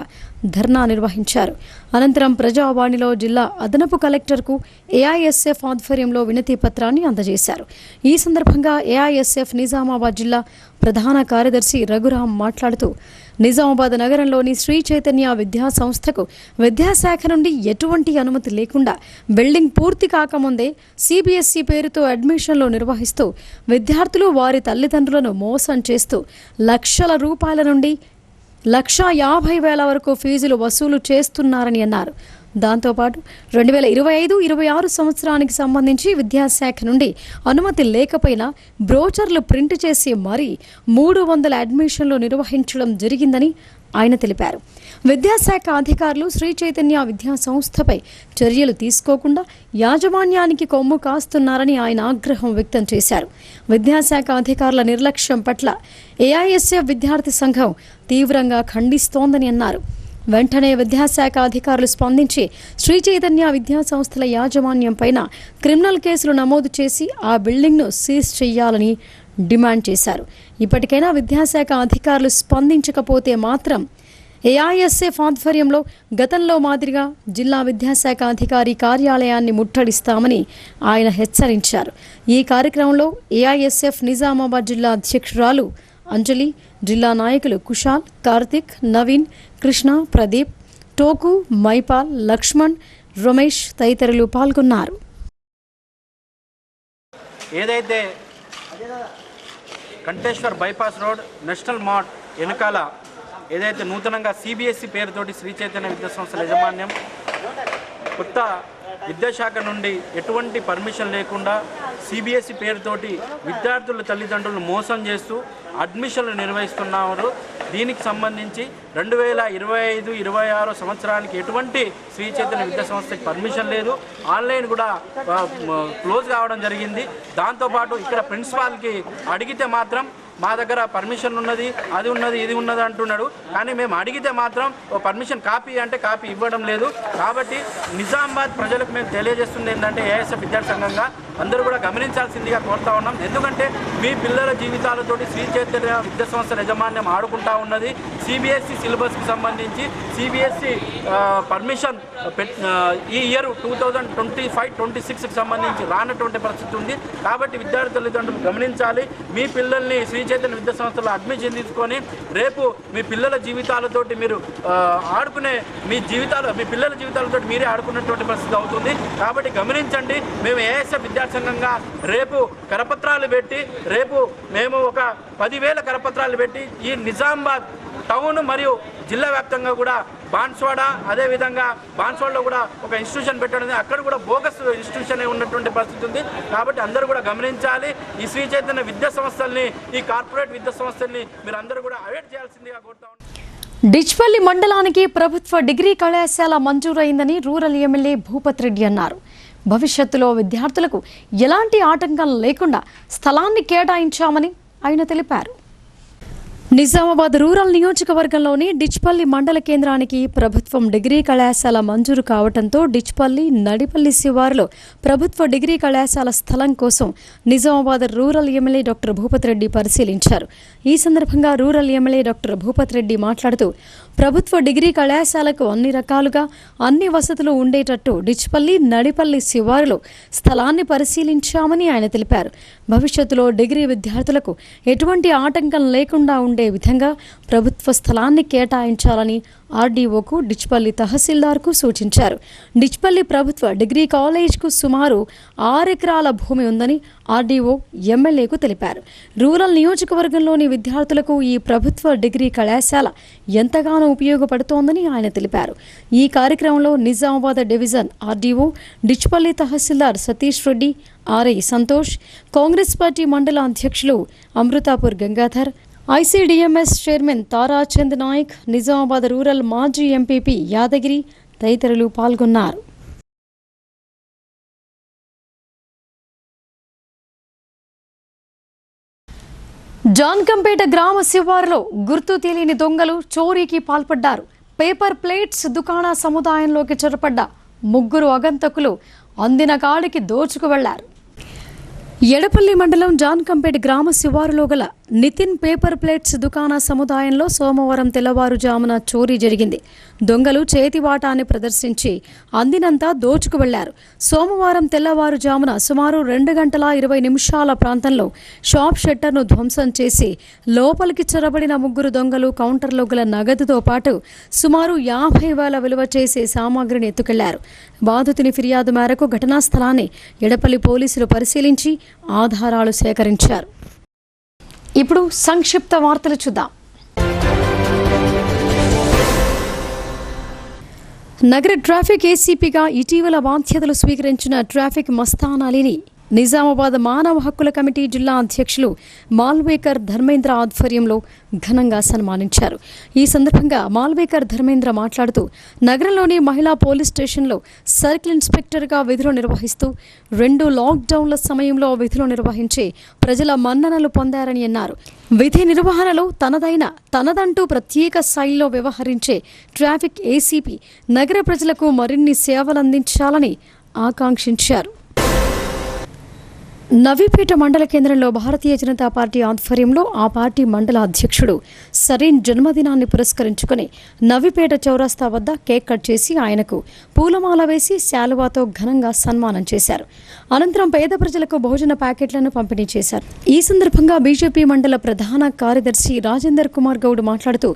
ధర్నా నిర్వహించారు. అనంతరం ప్రజావాణిలో జిల్లా అదనపు కలెక్టర్కు ఏఐఎస్ఎఫ్ ఆధ్వర్యంలో వినతి పత్రాన్ని అందజేశారు. ఈ సందర్భంగా ఏఐఎస్ఎఫ్ నిజామాబాద్ జిల్లా ప్రధాన కార్యదర్శి రఘురాం మాట్లాడుతూ, నిజామాబాద్ నగరంలోని శ్రీ చైతన్య విద్యా సంస్థకు విద్యాశాఖ నుండి ఎటువంటి అనుమతి లేకుండా బిల్డింగ్ పూర్తి కాకముందే సిబిఎస్ఈ పేరుతో అడ్మిషన్లు నిర్వహిస్తూ విద్యార్థులు వారి తల్లిదండ్రులను మోసం చేస్తూ లక్షల రూపాయల నుండి 1,50,000 వరకు ఫీజులు వసూలు చేస్తున్నారని అన్నారు. దాంతోపాటు 2025-26 సంవత్సరానికి సంబంధించి విద్యాశాఖ నుండి అనుమతి లేకపోయినా బ్రోచర్లు ప్రింట్ చేసి మరీ 300 అడ్మిషన్లు నిర్వహించడం జరిగిందని ఆయన తెలిపారు. విద్యాశాఖ అధికారులు శ్రీ చైతన్య విద్యా సంస్థపై చర్యలు తీసుకోకుండా యాజమాన్యానికి కొమ్ము కాస్తున్నారని ఆయన ఆగ్రహం వ్యక్తం చేశారు. విద్యాశాఖ అధికారుల నిర్లక్ష్యం పట్ల ఏఐఎస్ఎఫ్ విద్యార్థి సంఘం తీవ్రంగా ఖండిస్తోందని అన్నారు. వెంటనే విద్యాశాఖ అధికారులు స్పందించి శ్రీ చైతన్య విద్యా సంస్థల యాజమాన్యం పైన క్రిమినల్ కేసులు నమోదు చేసి ఆ బిల్డింగ్ను సీజ్ చేయాలని డిమాండ్ చేశారు. ఇప్పటికైనా విద్యాశాఖ అధికారులు స్పందించకపోతే మాత్రం ఏఐఎస్ఎఫ్ ఆధ్వర్యంలో గతంలో మాదిరిగా జిల్లా విద్యాశాఖ అధికారి కార్యాలయాన్ని ముట్టడిస్తామని ఆయన హెచ్చరించారు. ఈ కార్యక్రమంలో ఏఐఎస్ఎఫ్ నిజామాబాద్ జిల్లా అధ్యక్షురాలు అంజలి, జిల్లా నాయకులు కుషాల్, కార్తిక్, నవీన్, కృష్ణ, ప్రదీప్, టోకు, మైపాల్, లక్ష్మణ్, రమేష్ తదితరులు పాల్గొన్నారు. ఏదైతే Kanteshwar bypass road national mart వెనకాల ఏదైతే నూతనంగా సిబిఎస్ఈ పేరుతోటి శ్రీ చైతన్య విద్యా సంస్థల యాజమాన్యం కొత్త విద్యాశాఖ నుండి ఎటువంటి పర్మిషన్ లేకుండా సిబిఎస్ఈ పేరుతోటి విద్యార్థుల తల్లిదండ్రులను మోసం చేస్తూ అడ్మిషన్లు నిర్వహిస్తున్నారు. దీనికి సంబంధించి 2025-26 సంవత్సరానికి ఎటువంటి శ్రీ చైతన్య విద్యా సంస్థకి పర్మిషన్ లేదు. ఆన్లైన్ కూడా క్లోజ్ కావడం జరిగింది. దాంతోపాటు ఇక్కడ ప్రిన్సిపాల్కి అడిగితే మాత్రం మా దగ్గర పర్మిషన్ ఉన్నది, అది ఉన్నది, ఇది ఉన్నది అంటున్నాడు. కానీ మేము అడిగితే మాత్రం ఓ పర్మిషన్ కాపీ అంటే కాపీ ఇవ్వడం లేదు. కాబట్టి నిజామాబాద్ ప్రజలకు మేము తెలియజేస్తుంది ఏంటంటే ఏఎస్ఎఫ్ విద్యార్థి సంఘంగా అందరూ కూడా గమనించాల్సిందిగా కోరుతా ఉన్నాం. ఎందుకంటే మీ పిల్లల జీవితాలతోటి శ్రీ చైతన్య విద్యా సంస్థల యాజమాన్యం ఆడుకుంటా ఉన్నది. సిబిఎస్ఈ సిలబస్కి సంబంధించి సిబిఎస్ఈ పర్మిషన్ ఈ ఇయర్ 2025-26కి సంబంధించి రానటువంటి పరిస్థితి ఉంది. కాబట్టి విద్యార్థి తల్లిదండ్రులు గమనించాలి. మీ పిల్లల్ని శ్రీ చైతన్య విద్యా సంస్థలో అడ్మిషన్ తీసుకొని రేపు మీ పిల్లల జీవితాలతోటి మీరు ఆడుకునే మీ పిల్లల జీవితాలతో మీరే ఆడుకున్నటువంటి పరిస్థితి అవుతుంది. కాబట్టి గమనించండి. మేము ఏఎస్ఎఫ్ విద్యార్థి సంఘంగా రేపు కరపత్రాలు పెట్టి మేము ఒక 10,000 కరపత్రాలు పెట్టి ఈ నిజామాబాద్ టౌన్ మరియు జిల్లా వ్యాప్తంగా కూడా బాన్స్వాడ, అదేవిధంగా బాన్స్వాడలో కూడా ఒక ఇన్స్టిట్యూషన్ పెట్టడం, అక్కడ కూడా బోగస్ ఇన్స్టిట్యూషన్ ఉన్నటువంటి పరిస్థితి ఉంది. కాబట్టి అందరూ కూడా గమనించాలి. ఈ శ్రీ చైతన్య విద్యా సంస్థల్ని, ఈ కార్పొరేట్ విద్యా సంస్థల్ని మీరు అందరూ కూడా అవాయిడ్ చేయాల్సిందిగా కోరుతా ఉన్నాం. డిచ్పల్లి మండలానికి ప్రభుత్వ డిగ్రీ కళాశాల మంజూరైందని రూరల్ ఎమ్మెల్యే భూపత్ రెడ్డి అన్నారు. భవిష్యత్తులో విద్యార్థులకు ఎలాంటి ఆటంకం లేకుండా స్థలాన్ని కేటాయించామని ఆయన తెలిపారు. నిజామాబాద్ రూరల్ నియోజకవర్గంలోని డిచ్పల్లి మండల కేంద్రానికి ప్రభుత్వం డిగ్రీ కళాశాల మంజూరు కావడంతో డిచ్పల్లి, నడిపల్లి శివారులో ప్రభుత్వ డిగ్రీ కళాశాల స్థలం కోసం Nizamabad rural MLA doctor Bhupath Reddy పరిశీలించారు. ఈ సందర్భంగా rural MLA doctor Bhupath Reddy మాట్లాడుతూ, ప్రభుత్వ డిగ్రీ కళాశాలకు అన్ని రకాలుగా అన్ని వసతులు ఉండేటట్టు డిచ్పల్లి, నడిపల్లి శివారులో స్థలాన్ని పరిశీలించామని ఆయన తెలిపారు. భవిష్యత్తులో డిగ్రీ విద్యార్థులకు ఎటువంటి ఆటంకం లేకుండా ఉండే విధంగా ప్రభుత్వ స్థలాన్ని కేటాయించాలని ఆర్డీఓకు డిచ్పల్లి తహసీల్దార్కు సూచించారు. డిచ్పల్లి ప్రభుత్వ డిగ్రీ కాలేజ్కు సుమారు 6 ఎకరాల భూమి ఉందని ఆర్డీఓ ఎమ్మెల్యేకు తెలిపారు. రూరల్ నియోజకవర్గంలోని విద్యార్థులకు ఈ ప్రభుత్వ డిగ్రీ కళాశాల ఎంతగానో ఉపయోగపడుతోందని ఆయన తెలిపారు. ఈ కార్యక్రమంలో నిజామాబాద్ డివిజన్ ఆర్డీఓ, డిచ్పల్లి తహసీల్దార్ సతీష్ రెడ్డి, ఆర్ఐ సంతోష్, కాంగ్రెస్ పార్టీ మండల అధ్యక్షులు అమృతాపూర్ గంగాధర్, ఐసీడీఎంఎస్ చైర్మన్ తారాచంద్ నాయక్, నిజామాబాద్ రూరల్ మాజీ ఎంపీపీ యాదగిరి తదితరులు పాల్గొన్నారు. జాన్కంపేట గ్రామ శివారులో గుర్తు తెలియని దొంగలు చోరీకి పాల్పడ్డారు. పేపర్ ప్లేట్స్ దుకాణ సముదాయంలోకి చొరపడ్డ 3 అగంతకులు అందిన కాడికి దోచుకు వెళ్లారు. ఎడపల్లి మండలం జాన్కంపేట గ్రామ శివారులో గల నితిన్ పేపర్ ప్లేట్స్ దుకాణ సముదాయంలో సోమవారం తెల్లవారుజామున చోరీ జరిగింది. దొంగలు చేతివాటాన్ని ప్రదర్శించి అందినంతా దోచుకు వెళ్లారు. సోమవారం తెల్లవారుజామున సుమారు 2:20 ప్రాంతంలో షాప్ షట్టర్ను ధ్వంసం చేసి లోపలికి చొరబడిన 3 దొంగలు కౌంటర్లో గల నగదుతో పాటు సుమారు 50,000 విలువ చేసే సామాగ్రిని ఎత్తుకెళ్లారు. బాధితుని ఫిర్యాదు మేరకు ఘటనా స్థలాన్ని ఎడపల్లి పోలీసులు పరిశీలించి ఆధారాలు సేకరించారు. ఇప్పుడు సంక్షిప్త వార్తలు చూద్దాం. నగర ట్రాఫిక్ ఏసీపీగా ఇటీవల బాధ్యతలు స్వీకరించిన ట్రాఫిక్ మస్తాన్ అలీని నిజామాబాద్ మానవ హక్కుల కమిటీ జిల్లా అధ్యక్షులు మాల్వేకర్ ధర్మేంద్ర ఆధ్వర్యంలో ఘనంగా సన్మానించారు. ఈ సందర్భంగా మాల్వేకర్ ధర్మేంద్ర మాట్లాడుతూ నగరంలోని మహిళా పోలీస్ స్టేషన్లో సర్కిల్ ఇన్స్పెక్టర్గా విధులు నిర్వహిస్తూ 2 లాక్డౌన్ల సమయంలో విధులు నిర్వహించి ప్రజల మన్ననలు పొందారని అన్నారు. విధి నిర్వహణలో తనదంటూ ప్రత్యేక స్థాయిలో వ్యవహరించే ట్రాఫిక్ ఏసీపీ నగర ప్రజలకు మరిన్ని సేవలందించాలని ఆకాంక్షించారు. నవీపేట మండల కేంద్రంలో భారతీయ జనతా పార్టీ ఆధ్వర్యంలో ఆ పార్టీ మండల అధ్యక్షుడు సరీన్ జన్మదినాన్ని పురస్కరించుకుని నవీపేట చౌరస్తా వద్ద కేక్ కట్ చేసి ఆయనకు పూలమాల వేసి శాలువాతో ఘనంగా సన్మానం చేశారు. అనంతరం పేద ప్రజలకు భోజన ప్యాకెట్లను పంపిణీ చేశారు. ఈ సందర్భంగా బీజేపీ మండల ప్రధాన కార్యదర్శి రాజేందర్ కుమార్ గౌడ్ మాట్లాడుతూ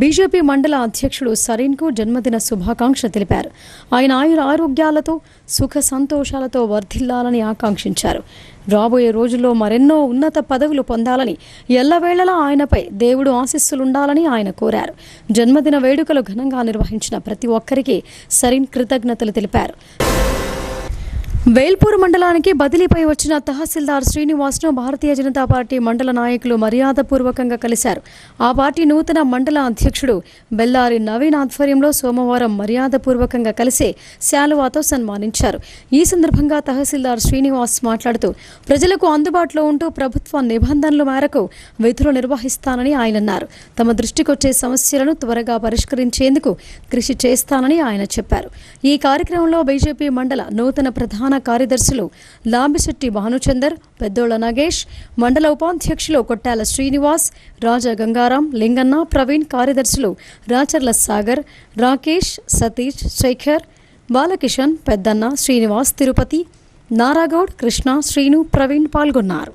బీజేపీ మండల అధ్యక్షుడు సరీన్కు జన్మదిన శుభాకాంక్షలు తెలిపారు. ఆయన ఆరోగ్యాలతో సుఖ సంతోషాలతో వర్ధిల్లాలని ఆకాంక్షించారు. రాబోయే రోజుల్లో మరెన్నో ఉన్నత పదవులు పొందాలని, ఎల్లవేళలా ఆయనపై దేవుడు ఆశీస్సులుండాలని ఆయన కోరారు. జన్మదిన వేడుకలు ఘనంగా నిర్వహించిన ప్రతి ఒక్కరికి సరీన్ కృతజ్ఞతలు తెలిపారు. వేల్పూర్ మండలానికి బదిలీపై వచ్చిన తహసీల్దార్ శ్రీనివాస్ను భారతీయ జనతా పార్టీ మండల నాయకులు మర్యాదపూర్వకంగా కలిశారు. ఆ పార్టీ నూతన మండల అధ్యక్షుడు బెల్లారి నవీన్ ఆధ్వర్యంలో సోమవారం మర్యాదపూర్వకంగా కలిసి శాలువాతో సన్మానించారు. ఈ సందర్భంగా తహసీల్దార్ శ్రీనివాస్ మాట్లాడుతూ ప్రజలకు అందుబాటులో ఉంటూ ప్రభుత్వ నిబంధనల మేరకు విధులు నిర్వహిస్తానని ఆయన అన్నారు. తమ దృష్టికొచ్చే సమస్యలను త్వరగా పరిష్కరించేందుకు కృషి చేస్తానని ఆయన చెప్పారు. ఈ కార్యక్రమంలో బీజేపీ మండల నూతన ప్రధాన కార్యదర్శులు లాంబిశెట్టి భానుచందర్, పెద్దోళ్ల నాగేష్, మండల ఉపాధ్యక్షులు కొట్టాల శ్రీనివాస్, రాజా గంగారాం, లింగన్న, ప్రవీణ్, కార్యదర్శులు రాచర్ల సాగర్, రాకేష్, సతీష్, శేఖర్, బాలకిషన్, పెద్దన్న, శ్రీనివాస్, తిరుపతి, నారాగౌడ్, కృష్ణ, శ్రీను, ప్రవీణ్ పాల్గొన్నారు.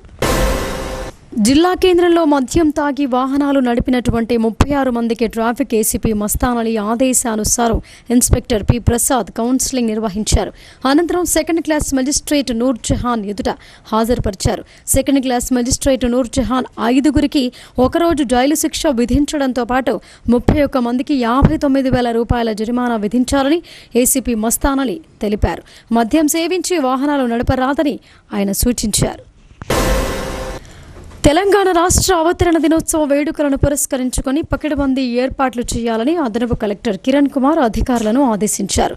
జిల్లా కేంద్రంలో మద్యం తాగి వాహనాలు నడిపినటువంటి 36 మందికి ట్రాఫిక్ ఏసీపీ మస్తాన్ అలీ ఆదేశానుసారం ఇన్స్పెక్టర్ పి ప్రసాద్ కౌన్సిలింగ్ నిర్వహించారు. అనంతరం second class magistrate Noor Jahan ఎదుట హాజరుపరిచారు. Second class magistrate Noor Jahan 5గురికి ఒకరోజు జైలు శిక్ష విధించడంతో పాటు 31 మందికి 59,000 రూపాయల జరిమానా విధించాలని ఏసీపీ మస్తాన్ అలీ తెలిపారు. మద్యం సేవించి వాహనాలు నడపరాదని ఆయన సూచించారు. తెలంగాణ రాష్ట్ర అవతరణ దినోత్సవ వేడుకలను పురస్కరించుకొని పకడ్బందీ ఏర్పాట్లు చేయాలని అదనపు కలెక్టర్ కిరణ్ కుమార్ అధికారులను ఆదేశించారు.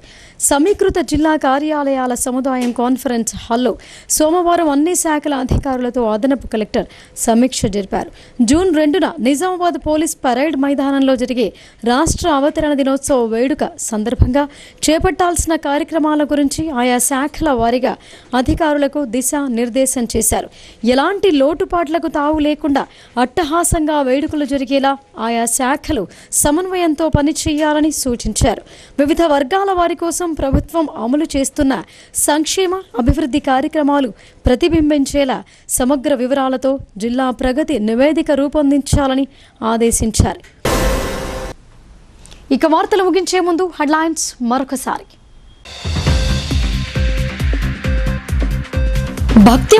సమీకృత జిల్లా కార్యాలయాల సముదాయం కాన్ఫరెన్స్ హాల్లో సోమవారం అన్ని శాఖల అధికారులతో అదనపు కలెక్టర్ సమీక్ష జరిపారు. జూన్ 2న నిజామాబాద్ పోలీస్ పరేడ్ మైదానంలో జరిగే రాష్ట్ర అవతరణ దినోత్సవ వేడుక సందర్భంగా చేపట్టాల్సిన కార్యక్రమాల గురించి ఆయా శాఖల వారీగా అధికారులకు దిశా నిర్దేశం చేశారు. ఎలాంటి లోటుపాట్లకు తావు లేకుండా అట్టహాసంగా వేడుకలు జరిగేలా ఆయా శాఖలు సమన్వయంతో పనిచేయాలని సూచించారు. వివిధ వర్గాల వారి కోసం ప్రభుత్వం అమలు చేస్తున్న సంక్షేమ అభివృద్ధి కార్యక్రమాలు ప్రతిబింబించేలా సమగ్ర వివరాలతో జిల్లా ప్రగతి నివేదిక రూపొందించాలని ఆదేశించారు. ఇక వార్తలు ముగించే ముందు హెడ్లైన్స్ మరొకసారి. భక్తి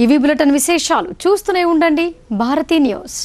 ఇవి బులెటిన్ విశేషాలు. చూస్తూనే ఉండండి భారతీ న్యూస్.